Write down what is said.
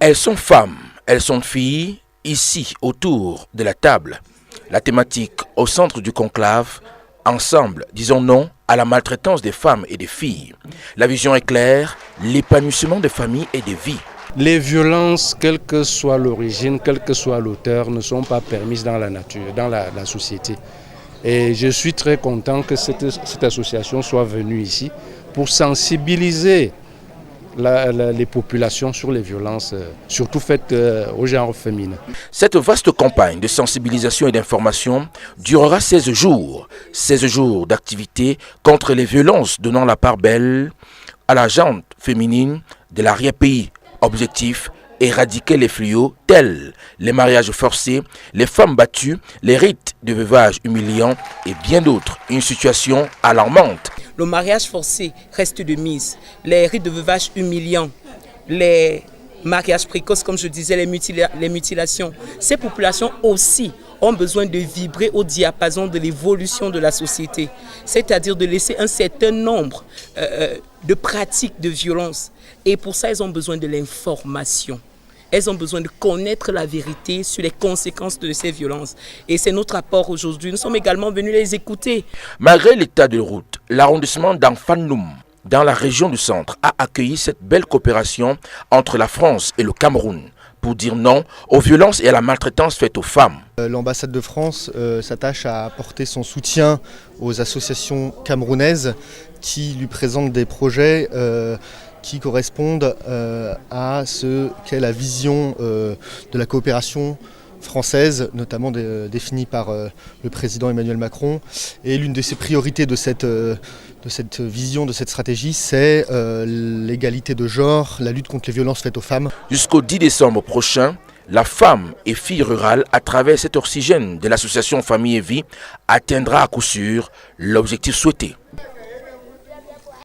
Elles sont femmes, elles sont filles, ici autour de la table. La thématique au centre du conclave, ensemble, disons non à la maltraitance des femmes et des filles. La vision est claire, l'épanouissement des familles et des vies. Les violences, quelle que soit l'origine, quel que soit l'auteur, ne sont pas permises dans la nature, dans la société. Et je suis très content que cette association soit venue ici pour sensibiliser les populations sur les violences, surtout faites au genre féminin. Cette vaste campagne de sensibilisation et d'information durera 16 jours. 16 jours d'activité contre les violences, donnant la part belle à la gente féminine de l'arrière-pays. Objectif, éradiquer les fléaux tels les mariages forcés, les femmes battues, les rites de veuvage humiliants et bien d'autres. Une situation alarmante. Le mariage forcé reste de mise. Les rites de veuvage humiliants, les mariages précoces, comme je disais, les mutilations. Ces populations aussi ont besoin de vibrer au diapason de l'évolution de la société. C'est-à-dire de laisser un certain nombre de pratiques de violence. Et pour ça, elles ont besoin de l'information. Elles ont besoin de connaître la vérité sur les conséquences de ces violences. Et c'est notre apport aujourd'hui. Nous sommes également venus les écouter. Malgré l'état de route, l'arrondissement d'Anfanoum, dans la région du centre, a accueilli cette belle coopération entre la France et le Cameroun pour dire non aux violences et à la maltraitance faites aux femmes. L'ambassade de France s'attache à apporter son soutien aux associations camerounaises qui lui présentent des projets qui correspondent à ce qu'est la vision de la coopération française, notamment définie par le président Emmanuel Macron. Et l'une de ses priorités de cette vision, de cette stratégie, c'est l'égalité de genre, la lutte contre les violences faites aux femmes. Jusqu'au 10 décembre prochain, la femme et fille rurale, à travers cet oxygène de l'association Famille et Vie, atteindra à coup sûr l'objectif souhaité.